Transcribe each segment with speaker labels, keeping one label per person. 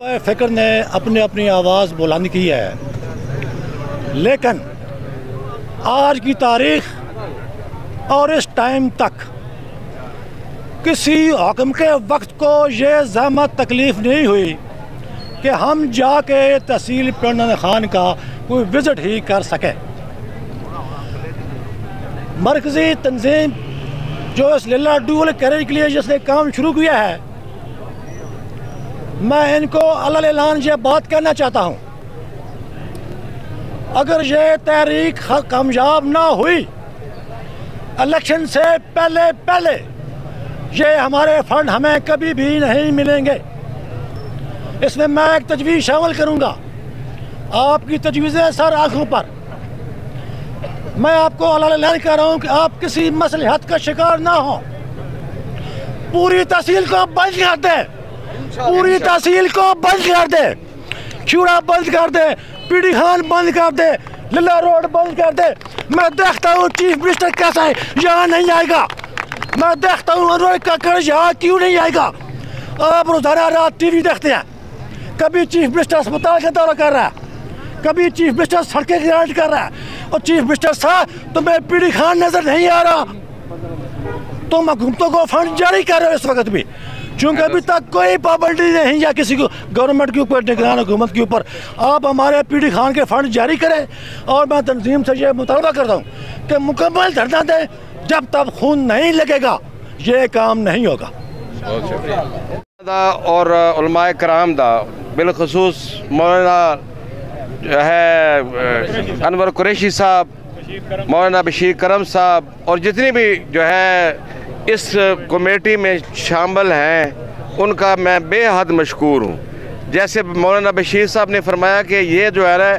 Speaker 1: फ़िक्र ने अपनी अपनी आवाज़ बुलंद की है, लेकिन आज की तारीख और इस टाइम तक किसी हुक्म के वक्त को ये ज़हमत तकलीफ़ नहीं हुई कि हम जाके तहसील पिंड खान का कोई विज़िट ही कर सके। मरकज़ी तंजीम जो इस लीला डूल कैरेज के लिए जिसने काम शुरू किया है, मैं इनको अल्लाह ऐलान ये बात कहना चाहता हूँ, अगर ये तहरीक कामयाब ना हुई, इलेक्शन से पहले पहले ये हमारे फंड हमें कभी भी नहीं मिलेंगे। इसमें मैं एक तजवीज़ शामिल करूँगा, आपकी तजवीज़ें सर आँखों पर। मैं आपको अल्लाह ऐलान कर रहा हूँ कि आप किसी मसलहत का शिकार ना हो। पूरी तहसील को बंद कर दे, पूरी तहसील को बंद कर दे, चूड़ा बंद कर दे, पीडी खान बंद कर दे, लिल्ला रोड बंद कर दे। मैं देखता हूँ चीफ मिनिस्टर कैसा है, यहाँ नहीं आएगा। मैं देखता हूँ अनुराग काकड़ यहाँ क्यों नहीं आएगा। आप रोजाना रात टीवी देखते हैं, कभी चीफ मिनिस्टर अस्पताल का दौरा कर रहा है, कभी चीफ मिनिस्टर सड़कें गिरावट कर रहा है, और चीफ मिनिस्टर साहब तुम्हें पीडी खान नजर नहीं आ रहा। तुम हुकूमतों को फंड जारी कर रहे हो इस वक्त भी, चूँकि अभी तक कोई पाबंदी नहीं है किसी को गवर्नमेंट के ऊपर, निगरान हुकूमत के ऊपर। आप हमारे पीडी खान के फंड जारी करें, और मैं तंजीम से ये मुतालबा करता हूँ कि मुकम्मल धरना दें। जब तक खून नहीं लगेगा ये काम नहीं होगा।
Speaker 2: और उलमाए कराम दा बिलखसूस मौलाना जो है अनवर कुरैशी साहब, मौलाना बशीर करम साहब, और जितनी भी जो है इस कमेटी में शामिल हैं, उनका मैं बेहद मशकूर हूँ। जैसे मौलाना बशीर साहब ने फरमाया कि ये जो है ना,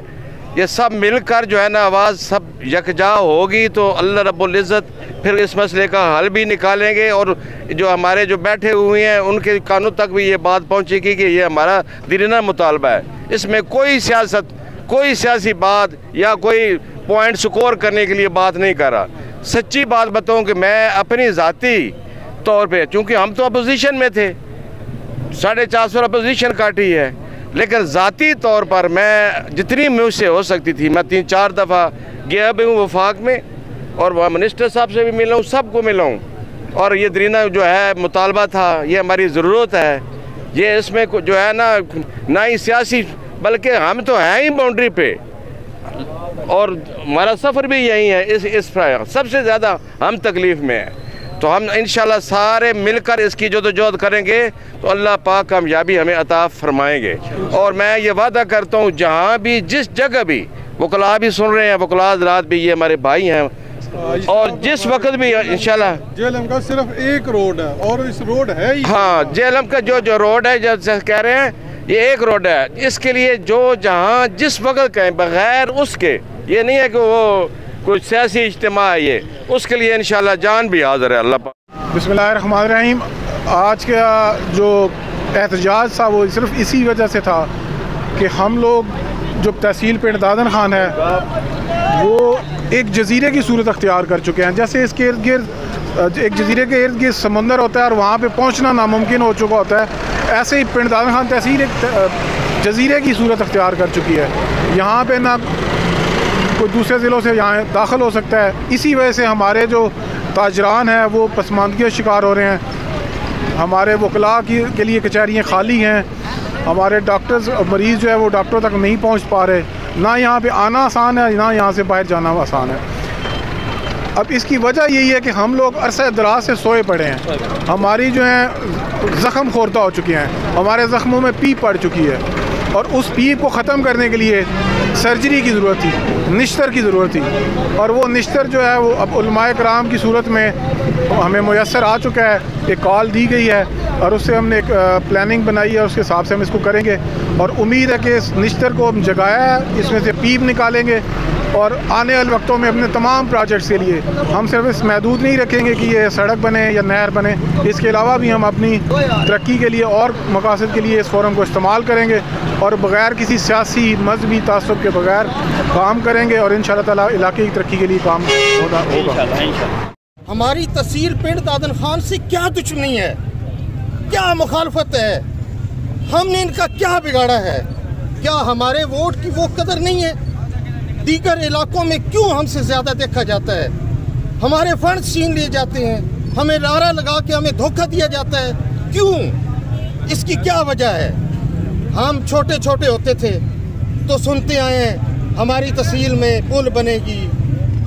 Speaker 2: ये सब मिलकर जो है ना आवाज़ सब यकजा होगी तो अल्लाह रब्बुल इज़्ज़त फिर इस मसले का हल भी निकालेंगे, और जो हमारे जो बैठे हुए हैं उनके कानों तक भी ये बात पहुँचेगी कि ये हमारा दीवाना मुतालबा है। इसमें कोई सियासत, कोई सियासी बात या कोई पॉइंट स्कोर करने के लिए बात नहीं कर रहा। सच्ची बात बताऊं कि मैं अपनी ज़ाती तौर पे, चूँकि हम तो अपोजिशन में थे, 450 अपोजिशन काटी है, लेकिन ज़ाती तौर पर मैं जितनी मुझसे हो सकती थी, मैं 3-4 दफ़ा गया भी हूँ वफाक में, और वह मिनिस्टर साहब से भी मिला हूँ, सबको मिला हूँ। और ये दरीना जो है मुतालबा था, ये हमारी ज़रूरत है। ये इसमें जो है ना ही सियासी, बल्कि हम तो हैं ही बाउंड्री पे, और हमारा सफ़र भी यही है। इस सबसे ज़्यादा हम तकलीफ़ में हैं, तो हम इंशाल्लाह सारे मिलकर इसकी जदोजहद करेंगे तो अल्लाह पाक कामयाबी हमें अता फरमाएंगे। और मैं ये वादा करता हूँ, जहाँ भी जिस जगह भी वकला भी सुन रहे हैं, वकला हज़रात भी, ये हमारे भाई हैं, और जिस वक्त भी इंशाल्लाह
Speaker 3: जेलम का सिर्फ एक रोड है, और इस रोड है ही, हाँ,
Speaker 2: जेलम का जो रोड है, जैसे कह रहे हैं ये एक रोड है। इसके लिए जो जहाँ जिस वक्त कहें, बग़ैर उसके, ये नहीं है कि वो कोई सियासी इज्तिमा है, ये उसके लिए इंशाल्लाह जान भी हाज़िर है। अल्लाह पाक।
Speaker 3: बिस्मिल्लाहिर्रहमानिर्रहीम। आज का जो एहतजाज था वो सिर्फ इसी वजह से था कि हम लोग जो तहसील पिंड दादन खान है वो एक जजीरे की सूरत अख्तियार कर चुके हैं। जैसे इसके इर्द गिर्द एक जजीरे के इर्द गिर्द समंदर होता है और वहाँ पे पहुँचना नामुमकिन हो चुका होता है, ऐसे ही पिंड दादन खान तहसील एक जजीरे की सूरत अख्तियार कर चुकी है। यहाँ पे ना कोई दूसरे ज़िलों से यहाँ दाखिल हो सकता है। इसी वजह से हमारे जो ताजरान हैं वो पसमानदगी का शिकार हो रहे हैं। हमारे वकला के लिए कचहरियाँ खाली हैं, हमारे डॉक्टर्स मरीज़ जो है वो डॉक्टरों तक नहीं पहुँच पा रहे। ना यहाँ पे आना आसान है, ना यहाँ से बाहर जाना आसान है। अब इसकी वजह यही है कि हम लोग अरसे दराज से सोए पड़े हैं। हमारी जो है ज़ख़म खोरदा हो चुके हैं, हमारे ज़ख़्मों में पीप पड़ चुकी है, और उस पीप को ख़त्म करने के लिए सर्जरी की ज़रूरत थी, निश्तर की ज़रूरत थी। और वो निश्तर जो है वो अब उलमाए कराम की सूरत में हमें मुयस्सर आ चुका है। एक कॉल दी गई है और उससे हमने एक प्लानिंग बनाई है, उसके हिसाब से हम इसको करेंगे। और उम्मीद है कि इस निश्तर को हम जगाया है, इसमें से पीप निकालेंगे, और आने वाले वक्तों में अपने तमाम प्रोजेक्ट्स के लिए हम सिर्फ इस महदूद नहीं रखेंगे कि ये सड़क बने या नहर बने, इसके अलावा भी हम अपनी तरक्की के लिए और मकासद के लिए इस फोरम को इस्तेमाल करेंगे, और बग़ैर किसी सियासी मजहबी तासुब के बगैर काम करेंगे, और इंशाअल्लाह ताला इलाके की तरक्की के लिए काम होगा।
Speaker 4: हमारी तहसील पिंड दादन खान से क्या दुश्मनी है, क्या मुखालफत है? हमने इनका क्या बिगाड़ा है? क्या हमारे वोट की वो कदर नहीं है? दीगर इलाकों में क्यों हमसे ज़्यादा देखा जाता है? हमारे फंड छीन लिए जाते हैं, हमें नारा लगा के हमें धोखा दिया जाता है। क्यों? इसकी क्या वजह है? हम छोटे छोटे होते थे तो सुनते आए हैं हमारी तहसील में पुल बनेगी,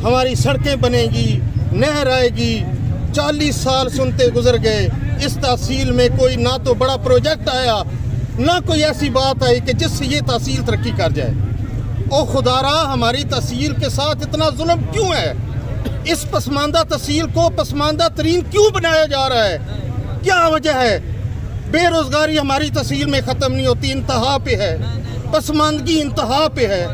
Speaker 4: हमारी सड़कें बनेगी, नहर आएगी। 40 साल सुनते गुजर गए, इस तहसील में कोई ना तो बड़ा प्रोजेक्ट आया, ना कोई ऐसी बात आई कि जिससे ये तहसील तरक्की कर जाए। ओ खुदारा, हमारी तहसील के साथ इतना जुल्म क्यों है? इस पसमानदा तहसील को पसमानदा तरीन क्यों बनाया जा रहा है? क्या वजह है? बेरोजगारी हमारी तहसील में ख़त्म नहीं होती, इंतहा पे है। पसमानदगी इंतहा पे है।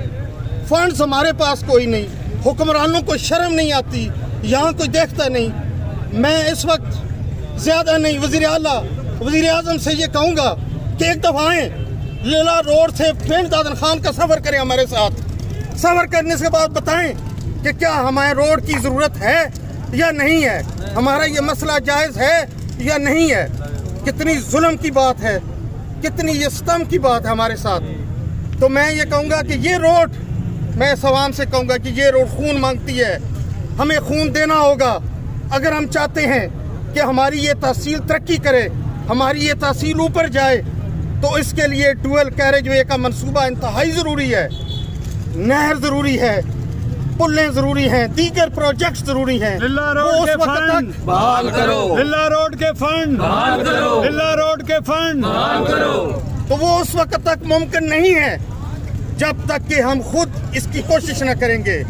Speaker 4: फंड्स हमारे पास कोई नहीं, हुक्मरानों को शर्म नहीं आती, यहाँ कोई देखता नहीं। मैं इस वक्त ज़्यादा नहीं वज़ीर आज़म से ये कहूँगा कि एक दफ़ा आएँ, लेला रोड से पिंड दादन खान का सफ़र करें हमारे साथ। सफ़र करने के बाद बताएं कि क्या हमारे रोड की ज़रूरत है या नहीं है, हमारा ये मसला जायज़ है या नहीं है। कितनी जुल्म की बात है, कितनी ये सितम की बात है हमारे साथ। तो मैं ये कहूँगा कि ये रोड, मैं सवाम से कहूँगा कि ये रोड खून मांगती है, हमें खून देना होगा। अगर हम चाहते हैं कि हमारी ये तहसील तरक्की करे, हमारी ये तहसील ऊपर जाए, तो इसके लिए डुअल कैरेजवे का मंसूबा इंतहाई ज़रूरी है। नहर ज़रूरी है, पुलें ज़रूरी हैं, दीगर प्रोजेक्ट ज़रूरी हैं।
Speaker 1: लिल्ला रोड के फंड बहाल करो, लिल्ला रोड के फंड बहाल करो, लिल्ला रोड के फंड बहाल करो।
Speaker 4: तो वो उस वक्त तक मुमकिन नहीं है जब तक कि हम खुद इसकी कोशिश न करेंगे।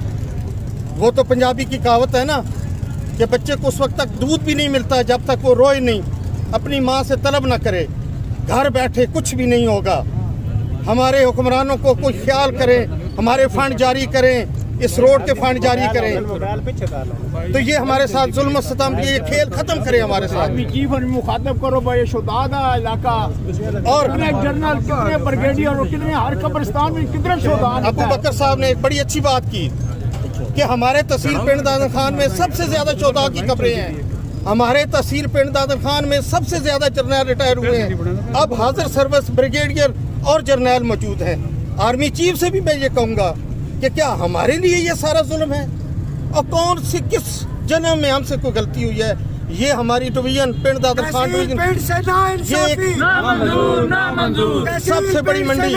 Speaker 4: वो तो पंजाबी की कहावत है ना कि बच्चे को उस वक्त तक दूध भी नहीं मिलता जब तक वो रोए नहीं, अपनी माँ से तलब ना करे। घर बैठे कुछ भी नहीं होगा। हमारे हुक्मरानों को कोई ख्याल करें, हमारे फंड जारी करें, इस रोड के फंड जारी करें, तो ये हमारे साथ जुल्म सतम, ये खेल खत्म करें हमारे साथ।
Speaker 5: मुखातब करो भाई, शुदादा इलाका
Speaker 4: और
Speaker 5: जनरल कितने ब्रिगेडियर और कितने हर कब्रिस्तान में कितने शुदान।
Speaker 4: अबू बकर साहब ने एक बड़ी अच्छी बात की कि हमारे तहसील पिंड दादन खान में सबसे ज्यादा शुदा की खबरें हैं। हमारे तहसील पिंड दादन खान में सबसे ज्यादा जर्नैल रिटायर हुए हैं। अब हाजिर सर्विस ब्रिगेडियर और जर्नैल मौजूद हैं। आर्मी चीफ से भी मैं ये कहूँगा कि क्या हमारे लिए ये सारा जुल्म है? और कौन सी किस जन्म में हमसे कोई गलती हुई है? ये हमारी डिवीजन पिंड दादन खान डिवीजन, ये सबसे बड़ी मंडी,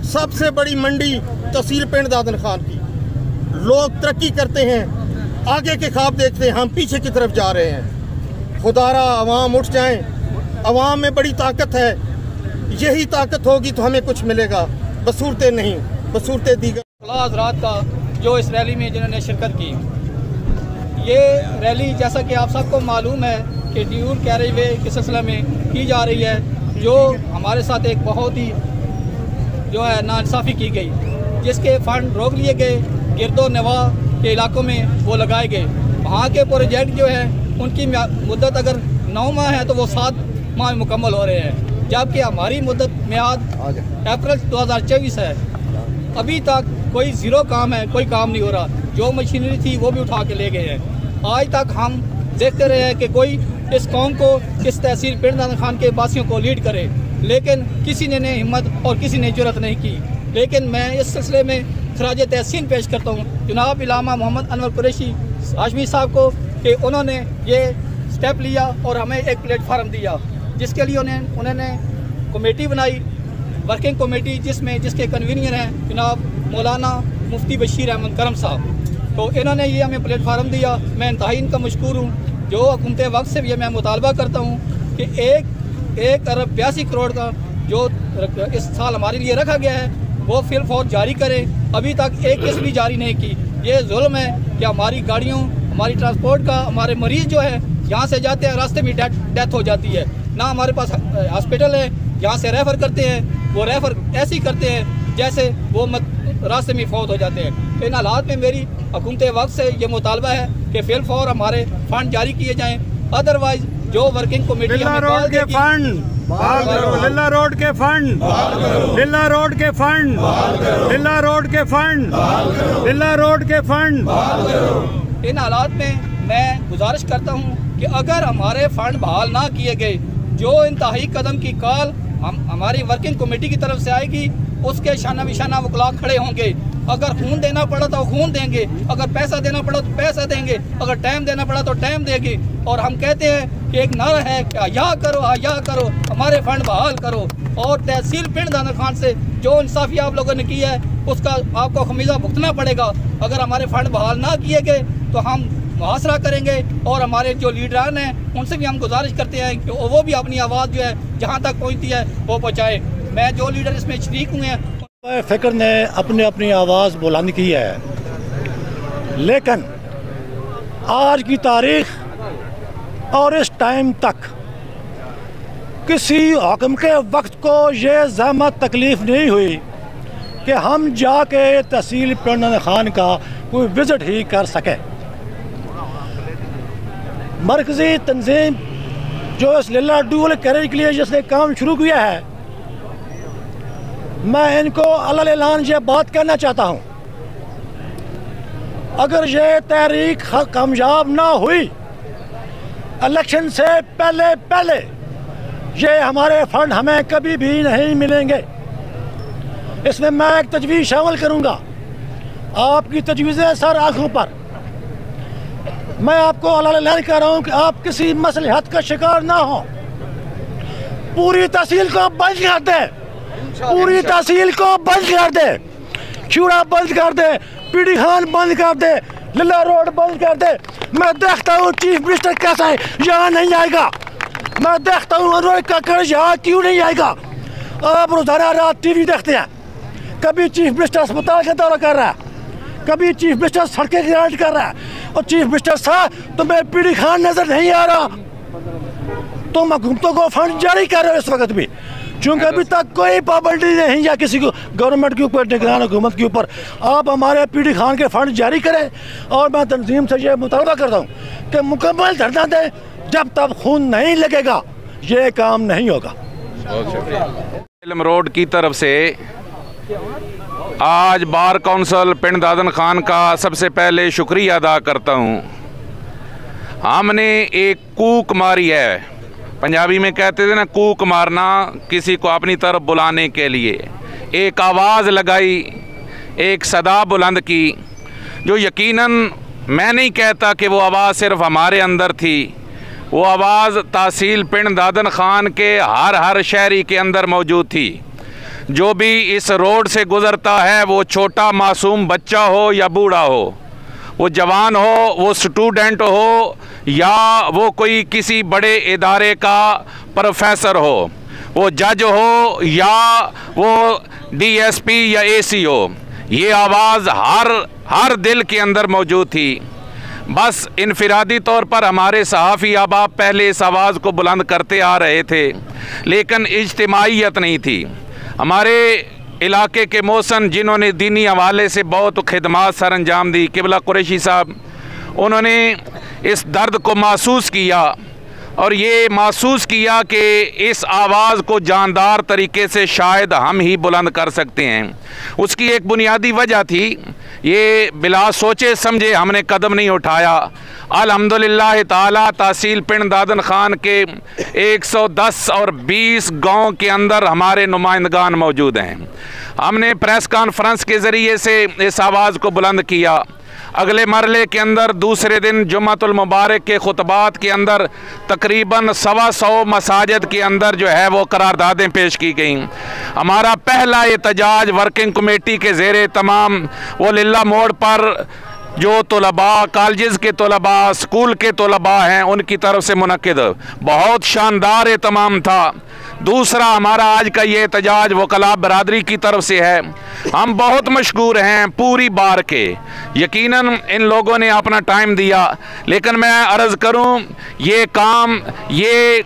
Speaker 4: सबसे बड़ी मंडी तहसील पिंड दादन खान की। लोग तरक्की करते हैं, आगे के ख्वाब देखते हैं, हम पीछे की तरफ जा रहे हैं। खुदारा अवाम उठ जाएं, अवाम में बड़ी ताकत है। यही ताकत होगी तो हमें कुछ मिलेगा, बसूरतें नहीं, बसूरतें दीगर।
Speaker 6: हजरात का जो इस रैली में जिन्होंने शिरकत की, ये रैली जैसा कि आप सबको मालूम है कि ड्यूल कैरेजवे के सिलसिले में की जा रही है, जो हमारे साथ एक बहुत ही जो है नाइंसाफ़ी की गई, जिसके फंड रोक लिए गए, गिरदो नवा के इलाकों में वो लगाए गए। वहाँ के प्रोजेक्ट जो है उनकी मुद्दत अगर 9 माह है तो वो 7 माह मुकम्मल हो रहे हैं, जबकि हमारी मुद्दत म्याद अप्रैल 2024 है। अभी तक कोई ज़ीरो काम है, कोई काम नहीं हो रहा। जो मशीनरी थी वो भी उठा के ले गए हैं। आज तक हम देखते रहे हैं कि कोई इस कौम को, इस तहसील पिंड दादन खान के वासियों को लीड करे, लेकिन किसी ने हिम्मत और किसी ने जुर्रत नहीं की। लेकिन मैं इस सिलसिले में खराज तहसीन पेश करता हूँ जनाब इलामा मोहम्मद अनवर कुरैशी हाशमी साहब को कि उन्होंने ये स्टेप लिया और हमें एक प्लेटफार्म दिया, जिसके लिए उन्होंने कमेटी बनाई, वर्किंग कमेटी, जिसके कन्वीनियर हैं जनाब मौलाना मुफ्ती बशीर अहमद करम साहब। तो इन्होंने ये हमें प्लेटफार्म दिया, मैं इंतहाई इनका मशकूर हूँ। जो हुकूमत वक्त से भी मैं मुतालबा करता हूँ कि 1 अरब 82 करोड़ का जो इस साल हमारे लिए रखा गया है वो फिल फौज जारी करें। अभी तक एक किस्त भी जारी नहीं की। ये जुल्म है कि हमारी गाड़ियों, हमारी ट्रांसपोर्ट का, हमारे मरीज़ जो है यहाँ से जाते हैं, रास्ते में डेथ हो जाती है, ना हमारे पास हॉस्पिटल है, यहाँ से रेफ़र करते हैं, वो रेफ़र ऐसे ही करते हैं जैसे वो रास्ते में फौत हो जाते हैं। इन हालात में मेरी हुकूमत वक्त से ये मुतालबा है कि फिल फौर हमारे फंड जारी किए जाएँ, अदरवाइज जो वर्किंग कमेटी
Speaker 1: लिल्ला रोड के फंड बहाल करो, लिल्ला रोड के फंड, लिल्ला रोड के फंड, लिल्ला रोड के फंड, लिल्ला रोड के फंड।
Speaker 6: इन हालात में मैं गुजारिश करता हूँ कि अगर हमारे फंड बहाल ना किए गए जो इंतहाई कदम की कॉल हमारी वर्किंग कमेटी की तरफ से आएगी, उसके शाना बिशाना वकला खड़े होंगे। अगर खून देना पड़ा तो खून देंगे, अगर पैसा देना पड़ा तो पैसा देंगे, अगर टाइम देना पड़ा तो टाइम देंगे। और हम कहते हैं कि एक नारा है कि हया करो, हमारे फंड बहाल करो। और तहसील पिंड दादन खान से जो इंसाफी आप लोगों ने की है उसका आपको खमीजा भुगतना पड़ेगा। अगर हमारे फंड बहाल ना किए गए तो हम मुहासरा करेंगे। और हमारे जो लीडरान हैं उनसे भी हम गुजारिश करते हैं कि वो भी अपनी आवाज़ जो है जहाँ तक पहुँचती है वो पहुँचाए। मैं जो लीडर इसमें शरीक हुए हैं,
Speaker 1: फ़िक्र ने अपनी आवाज़ बुलंद की है, लेकिन आज की तारीख और इस टाइम तक किसी हुक्म के वक्त को ये ज़हमत तकलीफ़ नहीं हुई कि हम जाके तहसील पिंड दादन खान का कोई विज़िट ही कर सके। मरकज़ी तंजीम जो इस लिल्ला डूल कैरेज के लिए जिसने काम शुरू किया है, मैं इनको अल्लाह ऐलान ये बात कहना चाहता हूँ, अगर ये तहरीक कामयाब ना हुई, इलेक्शन से पहले ये हमारे फंड हमें कभी भी नहीं मिलेंगे। इसमें मैं एक तजवीज़ शामिल करूँगा, आपकी तजवीज़ें सर आँखों पर। मैं आपको अल्लाह ऐलान कर रहा हूँ कि आप किसी मसलहत का शिकार ना हो। पूरी तहसील को बंद कर दे, पूरी तहसील को बंद कर दे, चूड़ा बंद कर दे, पीडी खान बंद कर दे, लिल्ला रोड बंद कर दे। मैं देखता हूँ चीफ मिनिस्टर कैसा है, यहाँ नहीं आएगा। मैं देखता हूँ अनुराग काकड़ यहाँ क्यों नहीं आएगा। आप रोजाना रात टीवी देखते हैं, कभी चीफ मिनिस्टर अस्पताल का दौरा कर रहा है, कभी चीफ मिनिस्टर सड़कें गिरावट कर रहा है। और चीफ मिनिस्टर साहब तुम्हें पीडी खान नजर नहीं आ रहा, तुम हुकूमतों को फंड जारी कर रहे हो इस वक्त भी, चूँकि अभी तक कोई पाबंदी नहीं है किसी को गवर्नमेंट के ऊपर, निगरान हुकूमत के ऊपर। आप हमारे पीडी खान के फंड जारी करें। और मैं तंजीम से ये मुतालबा करता हूँ कि मुकम्मल धरना दें, जब तक खून नहीं लगेगा ये काम नहीं होगा।
Speaker 7: इल्म रोड की तरफ से आज बार काउंसिल पिंड दादन खान का सबसे पहले शुक्रिया अदा करता हूँ। हमने एक कूक मारी है, पंजाबी में कहते थे ना कूक मारना, किसी को अपनी तरफ बुलाने के लिए एक आवाज़ लगाई, एक सदा बुलंद की, जो यकीनन मैं नहीं कहता कि वो आवाज़ सिर्फ हमारे अंदर थी, वो आवाज़ तहसील पिंड दादन खान के हर शहरी के अंदर मौजूद थी। जो भी इस रोड से गुज़रता है, वो छोटा मासूम बच्चा हो या बूढ़ा हो, वो जवान हो, वो स्टूडेंट हो, या वो कोई किसी बड़े इदारे का प्रोफेसर हो, वो जज हो या वो डीएसपी या एसी हो, ये आवाज़ हर दिल के अंदर मौजूद थी। बस इनफिरादी तौर पर हमारे सहाफ़ी अहबाब पहले इस आवाज़ को बुलंद करते आ रहे थे, लेकिन इज्तिमाइयत नहीं थी। हमारे इलाके के मौसन जिन्होंने दीनी हवाले से बहुत खिदमत सर अंजाम दी, किबला कुरैशी साहब, उन्होंने इस दर्द को महसूस किया और ये महसूस किया कि इस आवाज़ को जानदार तरीके से शायद हम ही बुलंद कर सकते हैं। उसकी एक बुनियादी वजह थी, ये बिला सोचे समझे हमने कदम नहीं उठाया। अल्हम्दुलिल्लाह ताला तहसील पिंड दादन खान के 110 और 20 गांव के अंदर हमारे नुमाइंदगान मौजूद हैं। हमने प्रेस कॉन्फ्रेंस के ज़रिए से इस आवाज़ को बुलंद किया। अगले मरले के अंदर दूसरे दिन जुम्मतुल मुबारक के खुतबात के अंदर तकरीबन 125 मसाजिद के अंदर जो है वो करारदादें पेश की गईं। हमारा पहला एहतजाज वर्किंग कमेटी के ज़ेरे तमाम वो लिल्ला मोड़ पर जो तलबा, कॉलेज के तलबा, स्कूल के तलबा हैं, उनकी तरफ से मुनक्किद बहुत शानदार एहतमाम था। दूसरा हमारा आज का ये एहतजाज वकला बरादरी की तरफ से है। हम बहुत मशकूर हैं पूरी बार के, यकीनन इन लोगों ने अपना टाइम दिया। लेकिन मैं अर्ज़ करूं, ये काम, ये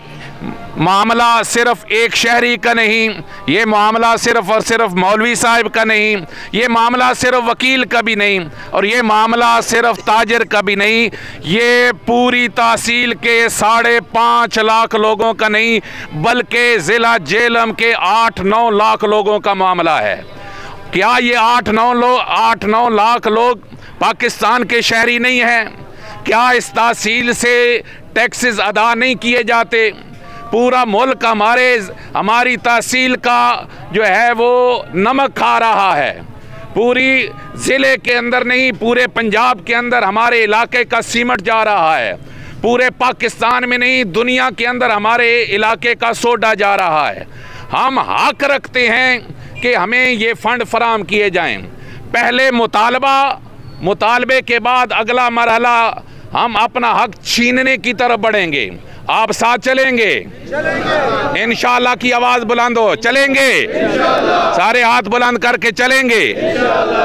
Speaker 7: मामला सिर्फ एक शहरी का नहीं, ये मामला सिर्फ और सिर्फ मौलवी साहब का नहीं, ये मामला सिर्फ वकील का भी नहीं, और ये मामला सिर्फ ताजर का भी नहीं, ये पूरी तहसील के 5.5 लाख लोगों का नहीं, बल्कि ज़िला जेलम के 8-9 लाख लोगों का मामला है। क्या ये 8-9 लाख लोग पाकिस्तान के शहरी नहीं हैं? क्या इस तहसील से टैक्सेस अदा नहीं किए जाते? पूरा मुल्क हमारी तहसील का जो है वो नमक खा रहा है। पूरी ज़िले के अंदर नहीं, पूरे पंजाब के अंदर हमारे इलाके का सीमेंट जा रहा है। पूरे पाकिस्तान में नहीं, दुनिया के अंदर हमारे इलाके का सोडा जा रहा है। हम हक रखते हैं कि हमें ये फ़ंड फराहम किए जाएं। पहले मुतालबे के बाद अगला मरहला हम अपना हक छीनने की तरफ बढ़ेंगे। आप साथ चलेंगे? इंशाअल्लाह की आवाज़ बुलंद हो, चलेंगे? सारे हाथ बुलंद करके चलेंगे।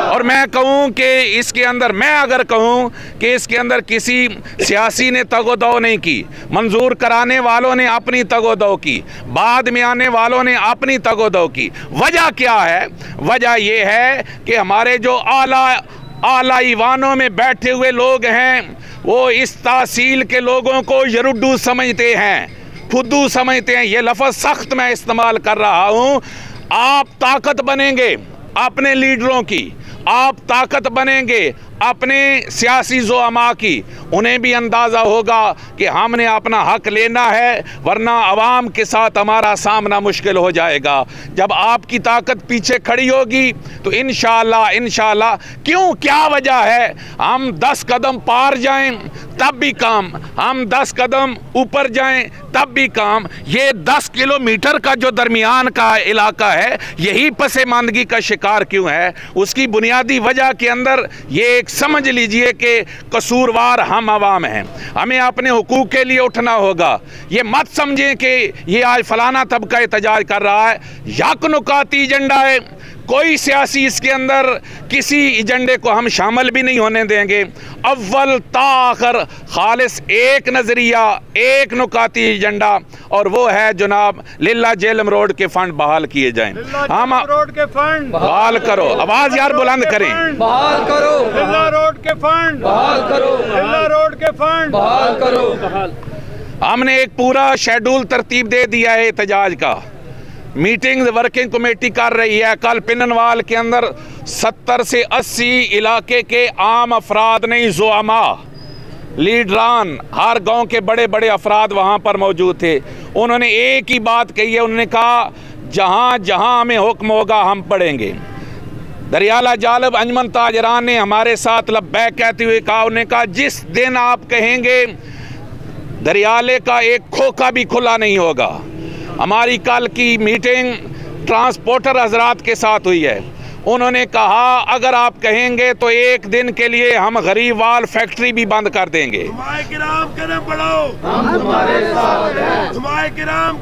Speaker 7: और मैं कहूँ कि इसके अंदर, मैं अगर कहूँ कि इसके अंदर किसी सियासी ने तगोदो नहीं की, मंजूर कराने वालों ने अपनी तगोदो की, बाद में आने वालों ने अपनी तगोदो की। वजह क्या है? वजह यह है कि हमारे जो आला ईवानों में बैठे हुए लोग हैं वो इस तहसील के लोगों को यरुड्डू समझते हैं, फुद्दू समझते हैं। ये लफ्ज़ सख्त मैं इस्तेमाल कर रहा हूँ। आप ताकत बनेंगे अपने लीडरों की, आप ताकत बनेंगे अपने सियासी ज़ुआमा की। उन्हें भी अंदाज़ा होगा कि हमने अपना हक लेना है, वरना आवाम के साथ हमारा सामना मुश्किल हो जाएगा। जब आपकी ताकत पीछे खड़ी होगी तो इंशाअल्लाह क्यों, क्या वजह है? हम 10 कदम पार जाएं तब भी काम, हम 10 कदम ऊपर जाएं तब भी काम। ये 10 किलोमीटर का जो दरमियान का इलाका है, यही पसमानदगी का शिकार क्यों है? उसकी बुनियादी वजह के अंदर ये समझ लीजिए कि कसूरवार हम आवाम हैं। हमें अपने हुकूक के लिए उठना होगा। ये मत समझें कि ये आज फलाना तबका एहतजाज कर रहा है। यकनुकाती एजेंडा है, कोई सियासी इसके अंदर किसी एजेंडे को हम शामिल भी नहीं होने देंगे। अव्वल ताखिर खालिस एक नज़रिया, एक नुकाती एजेंडा, और वो है जनाब लिल्ला जेलम रोड के फंड बहाल किए जाएं। हम
Speaker 5: रोड के फंड
Speaker 7: बहाल करो, आवाज़ यार बुलंद करें,
Speaker 6: बहाल करो।
Speaker 5: लिल्ला रोड के फंड
Speaker 6: बहाल करो।
Speaker 5: लिल्ला रोड के फंड
Speaker 6: बहाल करो।
Speaker 7: हमने एक पूरा शेड्यूल तरतीब दे दिया है एहतजाज का। मीटिंग वर्किंग कमेटी कर रही है। कल पिननवाल के अंदर 70 से 80 इलाके के आम अफराद नहीं, ज़ुआमा, लीडरान, हर गांव के बड़े बड़े अफराद वहां पर मौजूद थे। उन्होंने एक ही बात कही है, उन्होंने कहा जहां जहां हमें हुक्म होगा हम पढ़ेंगे। दरियाला जालब अंजमन ताजरान ने हमारे साथ लब्बैक कहते हुए कहा, उन्होंने कहा जिस दिन आप कहेंगे दरियाले का एक खोखा भी खुला नहीं होगा। हमारी कल की मीटिंग ट्रांसपोर्टर हजरात के साथ हुई है। उन्होंने कहा अगर आप कहेंगे तो एक दिन के लिए हम गरीबवाल फैक्ट्री भी बंद कर देंगे।
Speaker 5: कदम बढ़ाओ, हम तुम्हारे साथ हैं।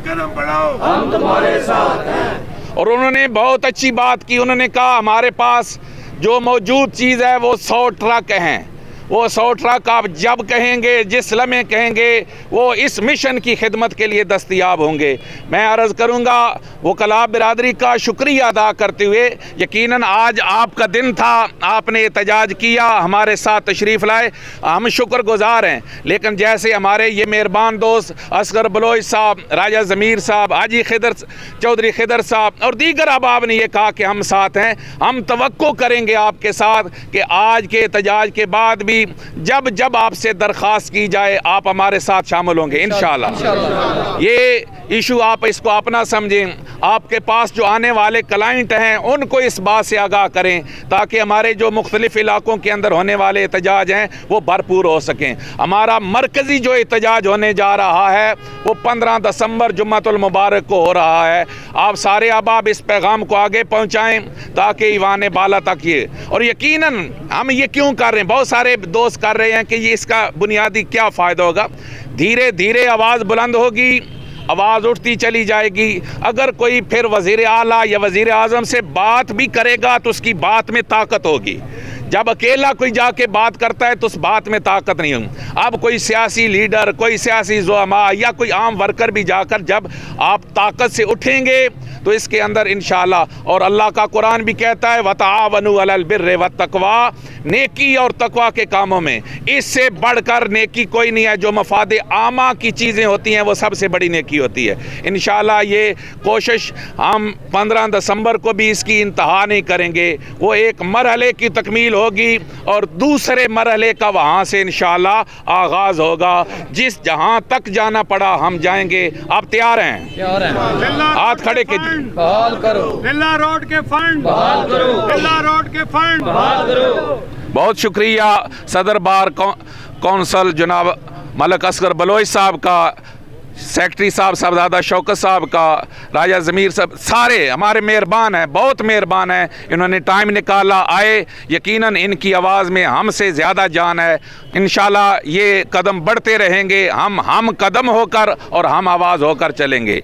Speaker 5: कदम बढ़ाओ, हम तुम्हारे साथ हैं।
Speaker 7: और उन्होंने बहुत अच्छी बात की। उन्होंने कहा हमारे पास जो मौजूद चीज़ है वो 100 ट्रक हैं। वो 100 ट्रक आप जब कहेंगे, जिस लम्हे कहेंगे, वो इस मिशन की खिदमत के लिए दस्तयाब होंगे। मैं अर्ज़ करूँगा वकला बिरादरी का शुक्रिया अदा करते हुए, यकीनन आज आपका दिन था, आपने एहतजाज किया, हमारे साथ तशरीफ़ लाए, हम शुक्रगुज़ार हैं। लेकिन जैसे हमारे ये मेहरबान दोस्त असगर बलोच साहब, राजा ज़मीर साहब, हाजी खिदर चौधरी खिदर साहब और दीगर अहबाब ने यह कहा कि हम साथ हैं, हम तवक्को करेंगे आपके साथ कि आज के एहतजाज के बाद भी जब जब आपसे दरख्वास्त की जाए आप हमारे साथ शामिल होंगे इंशाअल्लाह। ये इशू आप इसको अपना समझें। आपके पास जो आने वाले क्लाइंट हैं उनको इस बात से आगाह करें ताकि हमारे जो मुख्तलिफ इलाकों के अंदर होने वाले एहतजाज हैं वो भरपूर हो सकें। हमारा मरकज़ी जो एहतजाज होने जा रहा है वो 15 दिसंबर जुम्मतुल मुबारक को हो रहा है। आप सारे अहबाब इस पैगाम को आगे पहुँचाएँ ताकि ईवान बाला तक ये, और यकीनन हम ये क्यों कर रहे हैं, बहुत सारे दोस्त कर रहे हैं कि ये इसका बुनियादी क्या फ़ायदा होगा। धीरे धीरे आवाज़ बुलंद होगी, आवाज़ उठती चली जाएगी। अगर कोई फिर वज़ीर आला या वज़ीर आज़म से बात भी करेगा तो उसकी बात में ताकत होगी। जब अकेला कोई जाके बात करता है तो उस बात में ताकत नहीं होगी। अब कोई सियासी लीडर, कोई सियासी ज़ुआमा या कोई आम वर्कर भी जाकर जब आप ताकत से उठेंगे तो इसके अंदर इंशाअल्लाह, और अल्लाह का कुरान भी कहता है वतावनु अलल बिर्रि वत्तक़वा, नेकी और तकवा के कामों में, इससे बढ़कर नेकी कोई नहीं है। जो मफाद आमा की चीज़ें होती हैं वो सबसे बड़ी नेकी होती है। इंशाअल्लाह ये कोशिश हम 15 दिसंबर को भी इसकी इंतहा नहीं करेंगे, वो एक मरहले की तकमील होगी और दूसरे मरहले का वहाँ से इंशाअल्लाह आगाज़ होगा। जिस जहाँ तक जाना पड़ा हम जाएंगे। आप तैयार हैं? हाथ खड़े कीजिए।
Speaker 6: बहाल करो
Speaker 5: बिल्ला रोड के फंड बहाल करो, बिल्ला रोड के फंड बहाल करो।
Speaker 7: बहुत शुक्रिया सदर बार कौंसल जनाब मलक असगर बलोच साहब का, सेक्रेटरी साहब साहबजादा शौकत साहब का, राजा ज़मीर साहब, सारे हमारे मेहरबान हैं, बहुत मेहरबान हैं। इन्होंने टाइम निकाला, आए। यकीनन इनकी आवाज़ में हमसे ज़्यादा जान है। इंशाल्लाह ये कदम बढ़ते रहेंगे, हम कदम होकर और हम आवाज़ होकर चलेंगे।